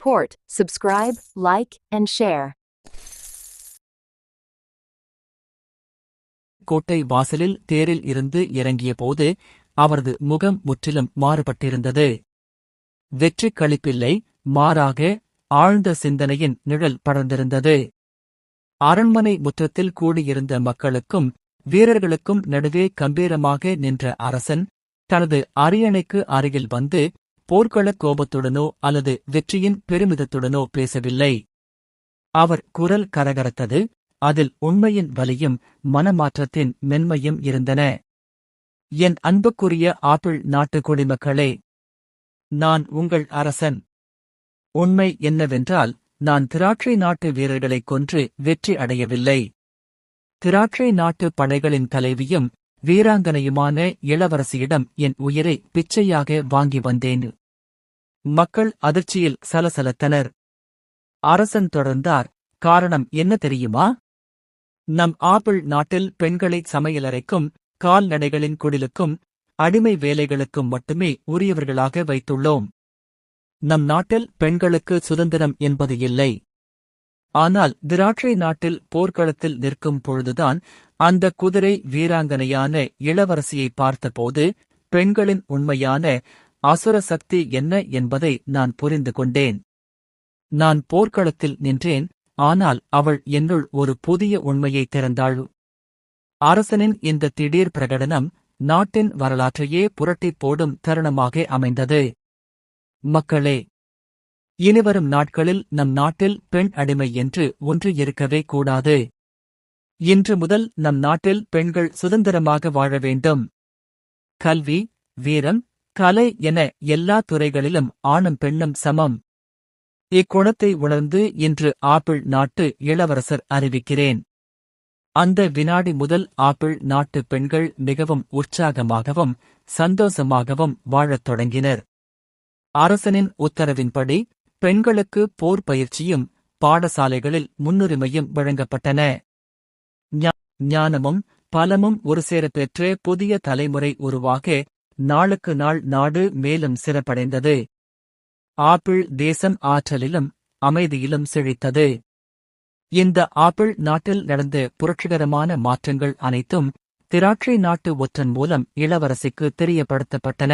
Support, subscribe, like, and share. கோட்டை வாசலில் தேரில் இருந்து இறங்கியபோது அவரது முகம் முற்றிலும் மாறுபட்டிருந்தது. வெற்றி களிப்பில்லை, மாறாக ஆழ்ந்த சிந்தனையின் நிழல் படர்ந்திருந்தது. அரண்மனை முற்றத்தில் கூடியிருந்த மக்களுக்கும் வீரர்களுக்கும் நடுவே கம்பீரமாக நின்ற அரசன் தனது அரியணைக்கு அருகில் வந்து போர்க்களக் கோபத்துடனோ அல்லது வெற்றியின் பெருமிதத்துடனோ பேசவில்லை. அவர் குரல் கரகரத்தது. அதில் உண்மையின் வலியும் மனமாற்றத்தின் மென்மையும் இருந்தன. என் அன்புக்குரிய ஆப்பிள் நாட்டு குடிமக்களே, நான் உங்கள் அரசன். உண்மை என்னவென்றால், நான் திராட்சை நாட்டு வீரர்களைக் கொன்று வெற்றி அடையவில்லை. திராட்சை நாட்டு படைகளின் தலைவியும் வீராங்கனையுமான இளவரசியிடம் என் உயிரை பிச்சையாக வாங்கி வந்தேன். மக்கள் அதிர்ச்சியில் சலசலத்தனர். அரசன் தொடர்ந்தார். காரணம் என்ன தெரியுமா? நம் ஆப்பிள் நாட்டில் பெண்களை சமையலறைக்கும் கால்நடைகளின் குடிலுக்கும் அடிமை வேலைகளுக்கும் மட்டுமே உரியவர்களாக வைத்துள்ளோம். நம் நாட்டில் பெண்களுக்கு சுதந்திரம் என்பது இல்லை. ஆனால் திராட்சை நாட்டில் போர்க்களத்தில் நிற்கும் பொழுதுதான் அந்த குதிரை வீராங்கனையான இளவரசியை பார்த்தபோது பெண்களின் உண்மையான அசுர சக்தி என்ன என்பதை நான் புரிந்து கொண்டேன். நான் போர்க்களத்தில் நின்றேன், ஆனால் அவள் என்னுள் ஒரு புதிய உண்மையை திறந்தாள். அரசனின் இந்த திடீர் பிரகடனம் நாட்டின் வரலாற்றையே புரட்டிப் போடும் தருணமாக அமைந்தது. மக்களே, இனிவரும் நாட்களில் நம் நாட்டில் பெண் அடிமை என்று ஒன்று இருக்கவே கூடாது. இன்று முதல் நம் நாட்டில் பெண்கள் சுதந்திரமாக வாழ வேண்டும். கல்வி, வீரம், கலை என எல்லா துறைகளிலும் ஆணும் பெண்ணும் சமம். இக்குணத்தை உணர்ந்து இன்று ஆப்பிள் நாட்டு இளவரசர் அறிவிக்கிறேன். அந்த வினாடி முதல் ஆப்பிள் நாட்டு பெண்கள் மிகவும் உற்சாகமாகவும் சந்தோஷமாகவும் வாழத் தொடங்கினர். அரசனின் உத்தரவின்படி பெண்களுக்கு போர் பயிற்சியும் பாடசாலைகளில் முன்னுரிமையும் வழங்கப்பட்டன. ஞானமும் பலமும் ஒருசேர பெற்ற புதிய தலைமுறை உருவாக நாளுக்கு நாள் நாடு மேலும் சிறப்படைந்தது. ஆப்பிள் தேசம் ஆற்றலிலும் அமைதியிலும் செழித்தது. இந்த ஆப்பிள் நாட்டில் நடந்த புரட்சிகரமான மாற்றங்கள் அனைத்தும் திராட்சை நாட்டு ஒற்றன் மூலம் இளவரசிக்கு தெரியப்படுத்தப்பட்டன.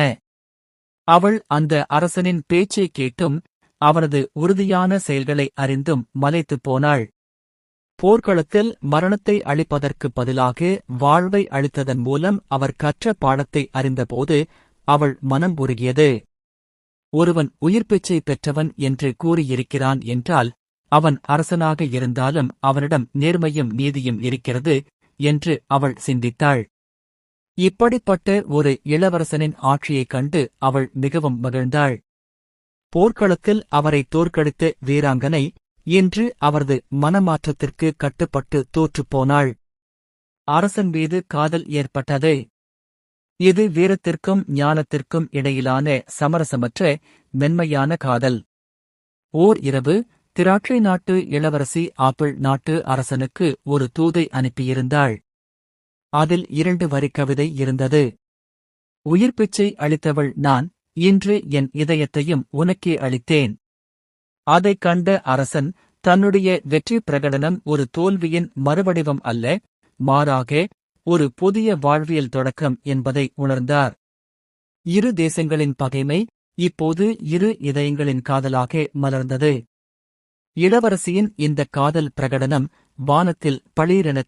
அவள் அந்த அரசனின் பேச்சை கேட்டும் அவனது உறுதியான செயல்களை அறிந்தும் மலைத்துப் போனாள். போர்க்களத்தில் மரணத்தை அளிப்பதற்கு பதிலாக வாழ்வை அளித்ததன் மூலம் அவர் கற்ற பாடத்தை அறிந்தபோது அவள் மனம் உருகியது. ஒருவன் உயிர்ப்பிச்சை பெற்றவன் என்று கூறியிருக்கிறான் என்றால் அவன் அரசனாக இருந்தாலும் அவனிடம் நேர்மையும் நீதியும் இருக்கிறது என்று அவள் சிந்தித்தாள். இப்படிப்பட்ட ஒரு இளவரசனின் ஆட்சியைக் கண்டு அவள் மிகவும் மகிழ்ந்தாள். போர்க்களத்தில் அவரை தோற்கடித்த வீராங்கனை இன்று அவரது மனமாற்றத்திற்கு கட்டுப்பட்டு தோற்றுப்போனாள். அரசன் மீது காதல் ஏற்பட்டது. இது வீரத்திற்கும் ஞானத்திற்கும் இடையிலான சமரசமற்ற மென்மையான காதல். ஓர் இரவு திராட்சை நாட்டு இளவரசி ஆப்பிள் நாட்டு அரசனுக்கு ஒரு தூதை அனுப்பியிருந்தாள். அதில் 2 வரி கவிதை இருந்தது. உயிர்ப்பிச்சை அளித்தவள் நான், இன்று என் இதயத்தையும் உனக்கே அளித்தேன். அதைக் கண்ட அரசன் தன்னுடைய வெற்றி பிரகடனம் ஒரு தோல்வியின் மறுவடிவம் அல்ல, மாறாக ஒரு புதிய வாழ்வியல் தொடக்கம் என்பதை உணர்ந்தார். இரு தேசங்களின் பகைமை இப்போது இரு இதயங்களின் காதலாக மலர்ந்தது. இளவரசியின் இந்த காதல் பிரகடனம் வானத்தில் பளீரென